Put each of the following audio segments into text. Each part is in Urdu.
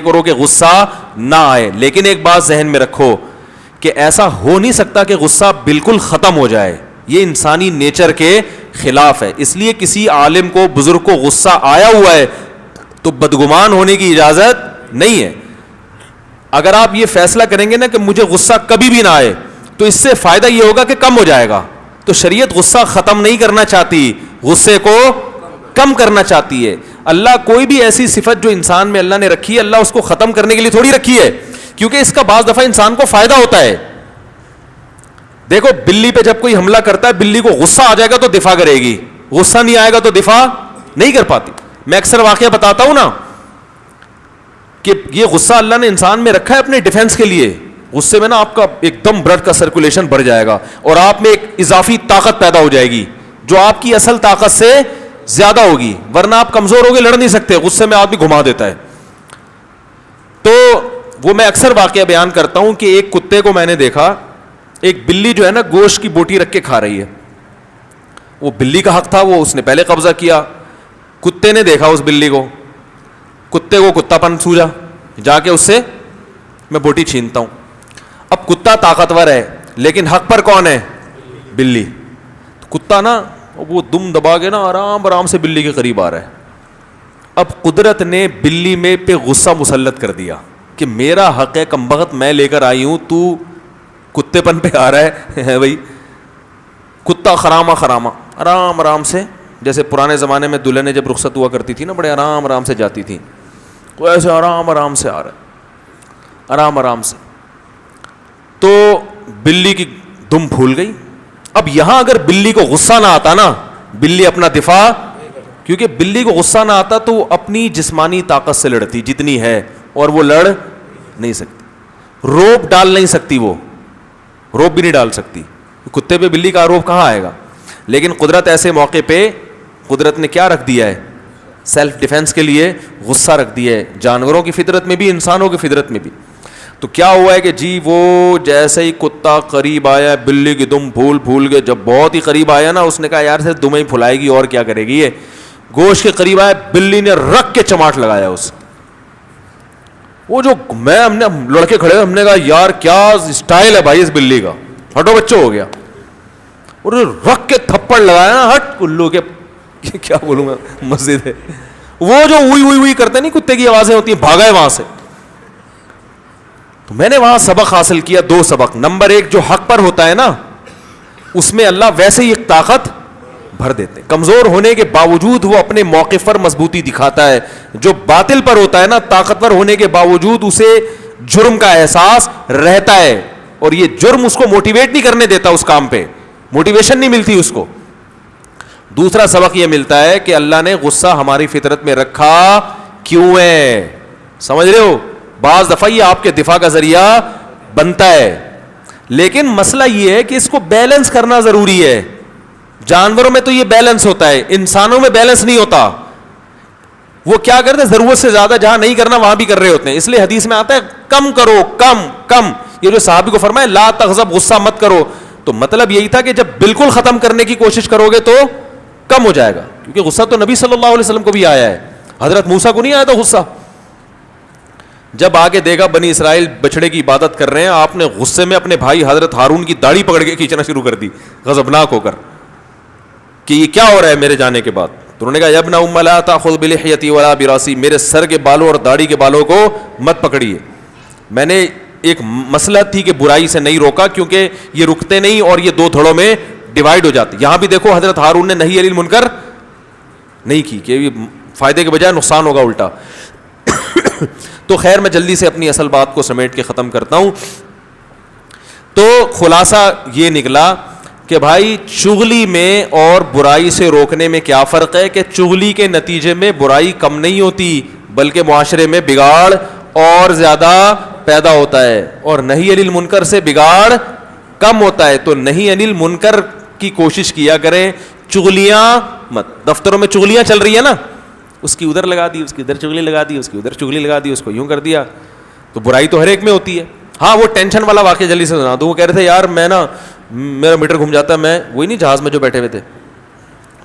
کرو کہ غصہ نہ آئے. لیکن ایک بات ذہن میں رکھو کہ ایسا ہو نہیں سکتا کہ غصہ بالکل ختم ہو جائے, یہ انسانی نیچر کے خلاف ہے. اس لیے کسی عالم کو, بزرگ کو غصہ آیا ہوا ہے تو بدگمان ہونے کی اجازت نہیں ہے. اگر آپ یہ فیصلہ کریں گے نا کہ مجھے غصہ کبھی بھی نہ آئے, تو اس سے فائدہ یہ ہوگا کہ کم ہو جائے گا. تو شریعت غصہ ختم نہیں کرنا چاہتی, غصے کو کم کرنا چاہتی ہے. اللہ کوئی بھی ایسی صفت جو انسان میں اللہ نے رکھی ہے, اللہ اس کو ختم کرنے کے لیے تھوڑی رکھی ہے, کیونکہ اس کا بعض دفعہ انسان کو فائدہ ہوتا ہے. دیکھو بلی پہ جب کوئی حملہ کرتا ہے, بلی کو غصہ آ جائے گا تو دفاع کرے گی, غصہ نہیں آئے گا تو دفاع نہیں کر پاتی. میں اکثر واقعہ بتاتا ہوں نا کہ یہ غصہ اللہ نے انسان میں رکھا ہے اپنے ڈیفنس کے لیے. غصے میں نا آپ کا ایک دم بلڈ کا سرکولیشن بڑھ جائے گا اور آپ میں ایک اضافی طاقت پیدا ہو جائے گی جو آپ کی اصل طاقت سے زیادہ ہوگی, ورنہ آپ کمزور ہوگے, لڑ نہیں سکتے. غصے میں آدمی گھما دیتا ہے. تو وہ میں اکثر واقعہ بیان کرتا ہوں کہ ایک کتے کو میں نے دیکھا, ایک بلی جو ہے نا گوشت کی بوٹی رکھ کے کھا رہی ہے. وہ بلی کا حق تھا, وہ اس نے پہلے قبضہ کیا. کتے نے دیکھا اس بلی کو, کتے کو کتا پن سوجا, جا کے اس سے میں بوٹی چھینتا ہوں. اب کتا طاقتور ہے لیکن حق پر کون ہے؟ بلی. کتا نا وہ دم دبا کے نا آرام آرام سے بلی کے قریب آ رہا ہے. اب قدرت نے بلی میں پہ غصہ مسلط کر دیا کہ میرا حق ہے کمبخت, میں لے کر آئی ہوں, تو کتے پن پہ آ رہا ہے بھائی. کتا خراما خراما آرام آرام سے, جیسے پرانے زمانے میں دلہنیں جب رخصت ہوا کرتی تھی نا, بڑے آرام آرام سے جاتی تھیں, وہ ایسے آرام آرام سے آ رہا ہے, آرام آرام سے. تو بلی کی دم پھول گئی. اب یہاں اگر بلی کو غصہ نہ آتا نا, بلی اپنا دفاع, کیونکہ بلی کو غصہ نہ آتا تو وہ اپنی جسمانی طاقت سے لڑتی جتنی ہے, اور وہ لڑ نہیں سکتی. روب ڈال نہیں سکتی, وہ روب بھی نہیں ڈال سکتی. کتے پہ بلی کا روب کہاں آئے گا؟ لیکن قدرت ایسے موقع پہ قدرت نے کیا رکھ دیا ہے؟ سیلف ڈیفenس کے لیے غصہ رکھ دیا ہے, جانوروں کی فطرت میں بھی, انسانوں کی فطرت میں بھی. تو کیا ہوا ہے کہ جی وہ جیسے ہی کتا قریب آیا, بلی کی دم پھول گئے. جب بہت ہی قریب آیا نا, اس نے کہا یار سے دم ہی پھلائے گی اور کیا کرے گی یہ. گوشت کے قریب آیا, بلی نے رکھ کے چماٹ لگایا اس. وہ جو ہم نے لڑکے کھڑے, ہم نے کہا یار کیا اسٹائل ہے بھائی اس بلی کا, ہٹو بچوں ہو گیا. اور رکھ کے تھپڑ لگایا نا, ہٹ الو کے, کیا بولوں گا, مسجد ہے. وہ جو ہوئی کرتے نہیں کتے کی آوازیں ہوتی ہیں, بھاگا ہے وہاں سے. تو میں نے وہاں سبق حاصل کیا, 2 سبق. نمبر 1, جو حق پر ہوتا ہے نا اس میں اللہ ویسے ہی ایک طاقت بھر دیتے. کمزور ہونے کے باوجود وہ اپنے موقف پر مضبوطی دکھاتا ہے. جو باطل پر ہوتا ہے نا, طاقتور ہونے کے باوجود اسے جرم کا احساس رہتا ہے, اور یہ جرم اس کو موٹیویٹ نہیں کرنے دیتا, اس کام پہ موٹیویشن نہیں ملتی اس کو. دوسرا سبق یہ ملتا ہے کہ اللہ نے غصہ ہماری فطرت میں رکھا کیوں ہے, سمجھ رہے ہو؟ بعض دفعہ یہ آپ کے دفاع کا ذریعہ بنتا ہے, لیکن مسئلہ یہ ہے کہ اس کو بیلنس کرنا ضروری ہے. جانوروں میں تو یہ بیلنس ہوتا ہے, انسانوں میں بیلنس نہیں ہوتا. وہ کیا کرتے ہیں, ضرورت سے زیادہ جہاں نہیں کرنا وہاں بھی کر رہے ہوتے ہیں. اس لیے حدیث میں آتا ہے کم کرو, کم. یہ جو صحابی کو فرمایا لا تغضب, غصہ مت کرو, تو مطلب یہی تھا کہ جب بالکل ختم کرنے کی کوشش کرو گے تو کم ہو جائے گا. کیونکہ غصہ تو نبی صلی اللہ علیہ وسلم کو بھی آیا ہے, حضرت موسیٰ کو نہیں آیا تھا غصہ. جب آگے دیکھا بنی اسرائیل بچڑے کی عبادت کر رہے ہیں, آپ نے غصے میں اپنے بھائی حضرت ہارون کی داڑھی پکڑ کے کھینچنا شروع کر دی, غضبناک ہو کر, کہ یہ کیا ہو رہا ہے میرے جانے کے بعد. تو انہوں نے کہا یا ابن ام لا تاخذ بلحیتی ولا براسی, میرے سر کے بالوں اور داڑھی کے بالوں کو مت پکڑیے. میں نے ایک مسئلہ تھی کہ برائی سے نہیں روکا, کیونکہ یہ رکتے نہیں اور یہ 2 دھڑوں میں ڈیوائڈ ہو جاتے. یہاں بھی دیکھو حضرت ہارون نے نہی علی المنکر نہیں کی, کہ فائدے کے بجائے نقصان ہوگا الٹا. تو خیر میں جلدی سے اپنی اصل بات کو سمیٹ کے ختم کرتا ہوں. تو خلاصہ یہ نکلا کہ بھائی چغلی میں اور برائی سے روکنے میں کیا فرق ہے, کہ چغلی کے نتیجے میں برائی کم نہیں ہوتی بلکہ معاشرے میں بگاڑ اور زیادہ پیدا ہوتا ہے, اور نہی علی المنکر سے بگاڑ کم ہوتا ہے. تو نہی علی المنکر کی کوشش کیا کریں, چغلیاں مت. دفتروں میں چغلیاں چل رہی ہیں نا, اس کی ادھر لگا دی, اس کی ادھر چغلی لگا دی, اس کی ادھر چغلی لگا دی, اس کو یوں کر دیا. تو برائی تو ہر ایک میں ہوتی ہے. ہاں وہ ٹینشن والا واقعہ جلدی سے سنا دوں. وہ کہہ رہے تھے یار میں نا میرا میٹر گھوم جاتا ہے, میں وہی نہیں جہاز میں جو بیٹھے ہوئے تھے.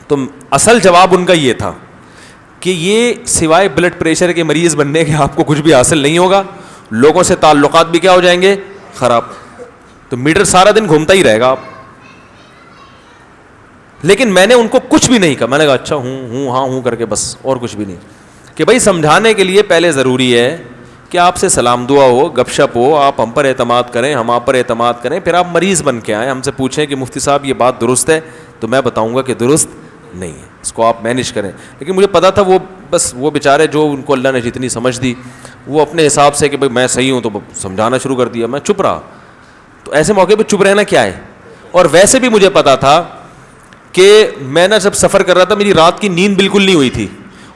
تو اصل جواب ان کا یہ تھا کہ یہ سوائے بلڈ پریشر کے مریض بننے کے آپ کو کچھ بھی حاصل نہیں ہوگا, لوگوں سے تعلقات بھی کیا ہو جائیں گے, خراب. تو میٹر سارا دن گھومتا ہی رہے گا آپ. لیکن میں نے ان کو کچھ بھی نہیں کہا, میں نے کہا اچھا ہوں ہاں ہوں کر کے بس, اور کچھ بھی نہیں. کہ بھائی سمجھانے کے لیے پہلے ضروری ہے کہ آپ سے سلام دعا ہو, گپ شپ ہو, آپ ہم پر اعتماد کریں, ہم آپ پر اعتماد کریں, پھر آپ مریض بن کے آئیں, ہم سے پوچھیں کہ مفتی صاحب یہ بات درست ہے, تو میں بتاؤں گا کہ درست نہیں ہے, اس کو آپ مینیج کریں. لیکن مجھے پتا تھا وہ بس وہ بیچارے جو ان کو اللہ نے جتنی سمجھ دی وہ اپنے حساب سے کہ بھائی میں صحیح ہوں تو سمجھانا شروع کر دیا, میں چپ رہا. تو ایسے موقع پہ چپ رہنا کیا ہے. اور ویسے بھی مجھے پتا تھا کہ میں نا جب سفر کر رہا تھا میری رات کی نیند بالکل نہیں ہوئی تھی,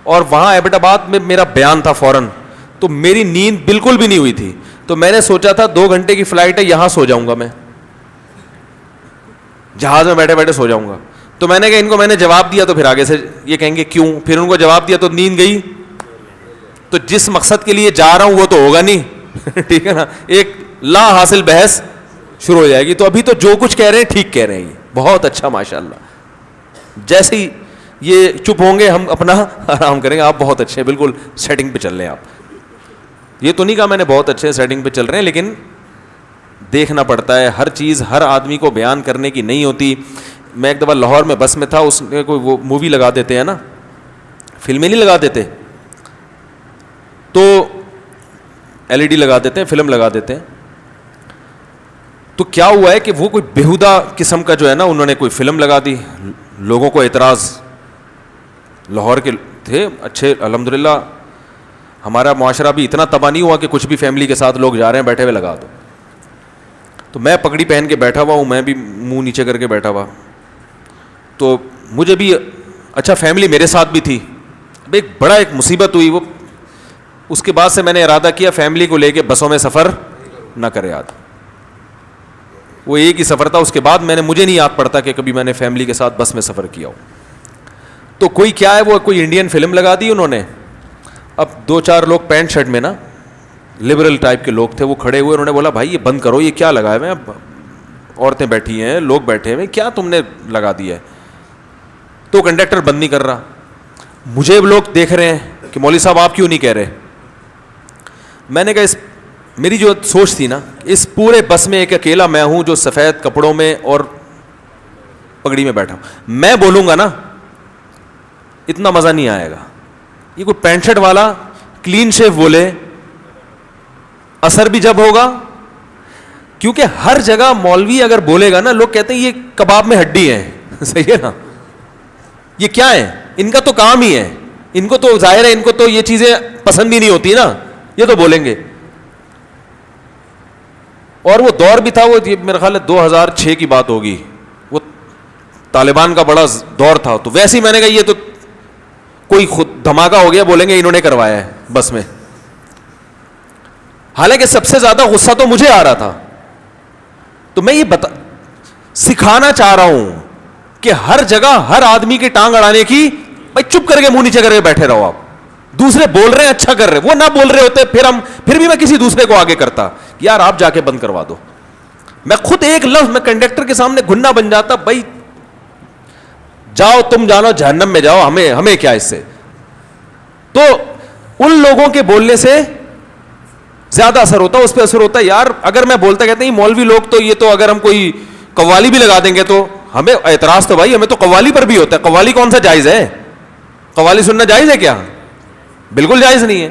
اور وہاں ایبٹ آباد میں میرا بیان تھا فوراً, تو میری نیند بالکل بھی نہیں ہوئی تھی. تو میں نے سوچا تھا 2 گھنٹے کی فلائٹ ہے, یہاں سو جاؤں گا, میں جہاز میں بیٹھے بیٹھے سو جاؤں گا. تو میں نے کہا ان کو میں نے جواب دیا تو پھر آگے سے یہ کہیں گے کیوں, پھر ان کو جواب دیا تو نیند گئی. تو جس مقصد کے لیے جا رہا ہوں وہ تو ہوگا نہیں, ٹھیک ہے نا, ایک لا حاصل بحث شروع ہو جائے گی. تو ابھی تو جو کچھ کہہ رہے ہیں ٹھیک کہہ رہے ہیں, بہت اچھا ماشاء اللہ. جیسے ہی یہ چپ ہوں گے ہم اپنا آرام کریں گے. آپ بہت اچھے, بالکل سیٹنگ پہ چل رہے ہیں آپ. یہ تو نہیں کہا میں نے بہت اچھے سیٹنگ پہ چل رہے ہیں, لیکن دیکھنا پڑتا ہے, ہر چیز ہر آدمی کو بیان کرنے کی نہیں ہوتی. میں ایک دفعہ لاہور میں بس میں تھا, اس میں کوئی وہ مووی لگا دیتے ہیں نا, فلمیں نہیں لگا دیتے, تو LED لگا دیتے ہیں, فلم لگا دیتے ہیں. تو کیا ہوا ہے کہ وہ کوئی بےہودہ قسم کا جو ہے نا انہوں نے کوئی فلم لگا دی, لوگوں کو اعتراض, لاہور کے تھے اچھے الحمدللہ, ہمارا معاشرہ بھی اتنا تباہ نہیں ہوا کہ کچھ بھی فیملی کے ساتھ لوگ جا رہے ہیں بیٹھے ہوئے لگا دو. تو میں پگڑی پہن کے بیٹھا ہوا ہوں, میں بھی منہ نیچے کر کے بیٹھا ہوا, تو مجھے بھی اچھا فیملی میرے ساتھ بھی تھی. اب ایک مصیبت ہوئی, وہ اس کے بعد سے میں نے ارادہ کیا فیملی کو لے کے بسوں میں سفر نہ کرے. یاد وہ ایک ہی سفر تھا, اس کے بعد مجھے نہیں یاد پڑتا کہ کبھی میں نے فیملی کے ساتھ بس میں سفر کیا ہو. تو کوئی کیا ہے, وہ کوئی انڈین فلم لگا دی انہوں نے. اب 2-4 لوگ پینٹ شرٹ میں نا, لبرل ٹائپ کے لوگ تھے, وہ کھڑے ہوئے, انہوں نے بولا بھائی یہ بند کرو, یہ کیا لگا ہے, عورتیں بیٹھی ہیں, لوگ بیٹھے ہیں, کیا تم نے لگا دیا ہے. تو کنڈکٹر بند نہیں کر رہا. مجھے لوگ دیکھ رہے ہیں کہ مولوی صاحب آپ کیوں نہیں کہہ رہے. میں نے کہا میری جو سوچ تھی نا, اس پورے بس میں ایک اکیلا میں ہوں جو سفید کپڑوں میں اور پگڑی میں بیٹھا ہوں, میں بولوں گا نا اتنا مزہ نہیں آئے گا. یہ کوئی پینٹ شرٹ والا کلین شیو بولے, اثر بھی جب ہوگا, کیونکہ ہر جگہ مولوی اگر بولے گا نا لوگ کہتے ہیں یہ کباب میں ہڈی ہے. صحیح ہے نا, یہ کیا ہے, ان کا تو کام ہی ہے, ان کو تو ظاہر ہے ان کو تو یہ چیزیں پسند ہی نہیں ہوتی نا, یہ تو بولیں گے. اور وہ دور بھی تھا, وہ میرا خیال ہے 2006 کی بات ہوگی, وہ طالبان کا بڑا دور تھا. تو ویسے ہی میں نے کہا یہ تو کوئی خود دھماکہ ہو گیا, بولیں گے انہوں نے کروایا ہے بس میں. حالانکہ سب سے زیادہ غصہ تو مجھے آ رہا تھا. تو میں یہ سکھانا چاہ رہا ہوں کہ ہر جگہ ہر آدمی کی ٹانگ اڑانے کی, بھائی چپ کر کے منہ نیچے کر کے بیٹھے رہو. آپ دوسرے بول رہے ہیں اچھا کر رہے, وہ نہ بول رہے ہوتے پھر بھی میں کسی دوسرے کو آگے کرتا, یار آپ جا کے بند کروا دو. میں خود ایک لفظ میں کنڈکٹر کے سامنے گھننا بن جاتا, بھائی جاؤ تم جانو جہنم میں جاؤ, ہمیں کیا اس سے. تو ان لوگوں کے بولنے سے زیادہ اثر ہوتا, اس پہ اثر ہوتا. یار اگر میں بولتا کہتے ہیں مولوی لوگ تو یہ تو اگر ہم کوئی قوالی بھی لگا دیں گے تو ہمیں اعتراض, تو بھائی ہمیں تو قوالی پر بھی ہوتا ہے. قوالی کون سا جائز ہے, قوالی سننا جائز ہے کیا, بالکل جائز نہیں ہے.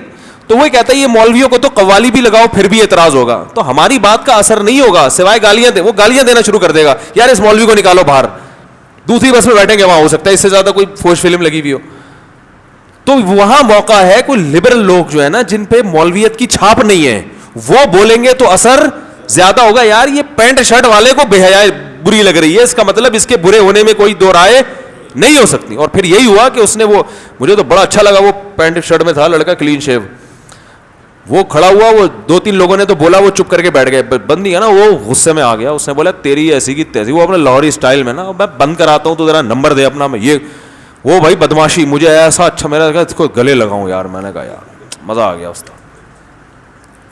تو وہ کہتا ہے یہ مولویوں کو تو قوالی بھی لگاؤ پھر بھی اعتراض ہوگا, تو ہماری بات کا اثر نہیں ہوگا سوائے گالیاں وہ گالیاں دینا شروع کر دے گا, یار اس مولوی کو نکالو باہر, دوسری بس میں بیٹھیں گے, وہاں ہو سکتا ہے اس سے زیادہ کوئی فوش فلم لگی ہوئی ہو. تو وہاں موقع ہے کوئی لبرل لوگ جو ہے نا جن پہ مولویت کی چھاپ نہیں ہے, وہ بولیں گے تو اثر زیادہ ہوگا. یار یہ پینٹ شرٹ والے کو بے حیائی بری لگ رہی ہے, اس کا مطلب اس کے برے ہونے میں کوئی دو رائے نہیں ہو سکتی. اور پھر یہی ہوا کہ اس نے وہ, مجھے تو بڑا اچھا لگا, وہ پینٹ شرٹ میں تھا لڑکا کلین شیو, وہ کھڑا ہوا, وہ 2-3 لوگوں نے تو بولا, وہ چپ کر کے بیٹھ گئے. بند نہیں ہے نا, وہ غصے میں آ گیا, اس نے بولا تیری ایسی کی تیسی, وہ اپنے لاہوری اسٹائل میں نا, میں بند کراتا ہوں تو ذرا نمبر دے اپنا. میں یہ وہ بھائی بدماشی, مجھے ایسا اچھا, میرا کہا اس کو گلے لگاؤں یار. میں نے کہا یار مزہ آ گیا استاد,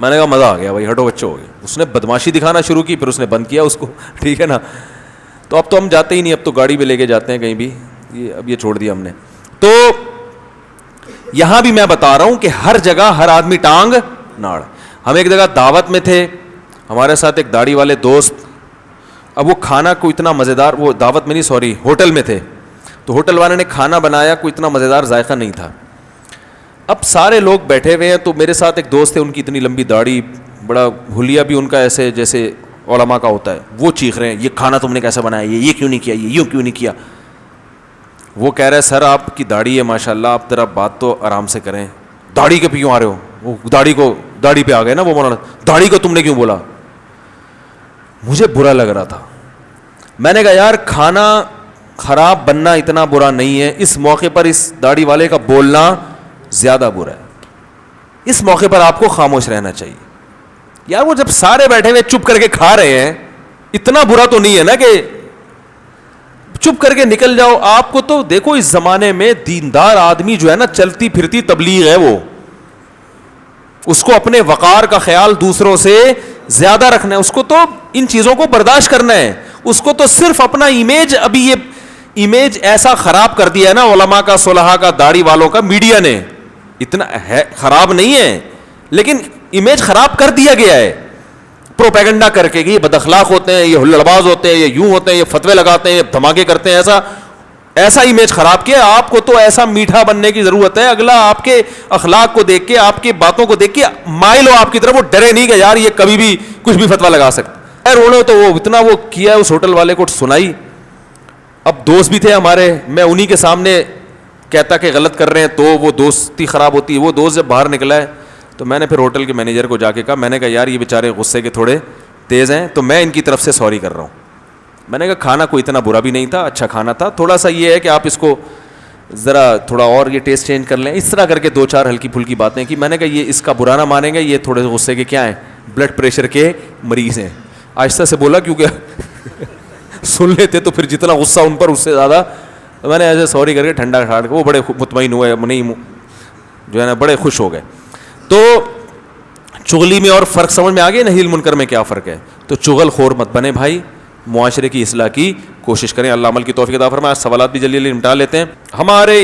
میں نے کہا مزہ آ گیا بھائی, ہٹو بچے ہو گئے. اس نے بدماشی دکھانا شروع کی, پھر اس نے بند کیا اس کو, ٹھیک ہے نا. تو اب تو ہم جاتے ہی نہیں, اب تو گاڑی پہ لے کے جاتے ہیں کہیں بھی, اب یہ چھوڑ دیا ہم نے. تو یہاں بھی میں بتا رہا ہوں کہ ہر جگہ ہر آدمی ٹانگ ناڑ. ہم ایک جگہ دعوت میں تھے, ہمارے ساتھ ایک داڑھی والے دوست, اب وہ کھانا کو اتنا مزیدار, وہ دعوت میں نہیں سوری ہوٹل میں تھے, تو ہوٹل والے نے کھانا بنایا, کوئی اتنا مزیدار ذائقہ نہیں تھا. اب سارے لوگ بیٹھے ہوئے ہیں, تو میرے ساتھ ایک دوست ہے, ان کی اتنی لمبی داڑھی, بڑا حلیہ بھی ان کا ایسے جیسے علماء کا ہوتا ہے, وہ چیخ رہے ہیں یہ کھانا تم نے کیسے بنایا, یہ کیوں نہیں کیا, یہ یوں کیوں نہیں کیا. وہ کہہ رہے سر آپ کی داڑھی ہے ماشاء اللہ, آپ ذرا بات تو آرام سے کریں, داڑھی کے پہ کیوں آ رہے ہو, وہ داڑھی پہ آ گئے نا وہ مولانا, داڑھی کو تم نے کیوں بولا. مجھے برا لگ رہا تھا. میں نے کہا یار کھانا خراب بننا اتنا برا نہیں ہے, اس موقع پر اس داڑھی والے کا بولنا زیادہ برا ہے. اس موقع پر آپ کو خاموش رہنا چاہیے. یار وہ جب سارے بیٹھے ہوئے چپ کر کے کھا رہے ہیں, اتنا برا تو نہیں ہے نا کہ چپ کر کے نکل جاؤ. آپ کو تو دیکھو اس زمانے میں دیندار آدمی جو ہے نا, چلتی پھرتی تبلیغ ہے وہ, اس کو اپنے وقار کا خیال دوسروں سے زیادہ رکھنا ہے, اس کو تو ان چیزوں کو برداشت کرنا ہے, اس کو تو صرف اپنا امیج, ابھی یہ امیج ایسا خراب کر دیا ہے نا علماء کا, صلحاء کا, داڑھی والوں کا, میڈیا نے. اتنا ہے خراب نہیں ہے لیکن امیج خراب کر دیا گیا ہے پروپیگنڈا کر کے کہ یہ بد اخلاق ہوتے ہیں, یہ ہلڑباز ہوتے ہیں, یہ یوں ہوتے ہیں, یہ فتوے لگاتے ہیں, یہ دھماکے کرتے ہیں, ایسا امیج خراب کیا. آپ کو تو ایسا میٹھا بننے کی ضرورت ہے, اگلا آپ کے اخلاق کو دیکھ کے, آپ کی باتوں کو دیکھ کے مائل ہو آپ کی طرف, وہ ڈرے نہیں کہ یار یہ کبھی بھی کچھ بھی فتویٰ لگا سکتا ہے. انہوں نے تو وہ اتنا وہ کیا اس ہوٹل والے کو سنائی. اب دوست بھی تھے ہمارے, میں انہی کے سامنے کہتا کہ غلط کر رہے ہیں تو وہ دوستی خراب ہوتی ہے. وہ دوست جب باہر نکلا ہے تو میں نے پھر ہوٹل کے مینیجر کو جا کے کہا, میں نے کہا یار یہ بیچارے غصے کے تھوڑے تیز ہیں, تو میں ان کی طرف سے سوری کر رہا ہوں. میں نے کہا کھانا کوئی اتنا برا بھی نہیں تھا, اچھا کھانا تھا, تھوڑا سا یہ ہے کہ آپ اس کو ذرا تھوڑا اور یہ ٹیسٹ چینج کر لیں. اس طرح کر کے دو چار ہلکی پھلکی باتیں کی. میں نے کہا یہ اس کا برا نہ مانیں گے, یہ تھوڑے غصے کے کیا ہیں, بلڈ پریشر کے مریض ہیں. آہستہ سے بولا کیونکہ سن لیتے تو پھر جتنا غصہ ان پر اس سے زیادہ. میں نے ایسے سوری کر کے ٹھنڈا ٹھاڑ کے, وہ بڑے مطمئن ہوئے, نہیں جو ہے نا بڑے خوش ہو گئے. تو چغلی میں اور فرق سمجھ میں آ گیا, نہی المنکر میں کیا فرق ہے. تو چغل خور مت بنے بھائی, معاشرے کی اصلاح کی کوشش کریں. اللہ عمل کی توفیق عطا فرمائے. سوالات بھی جلدی نمٹا لیتے ہیں. ہمارے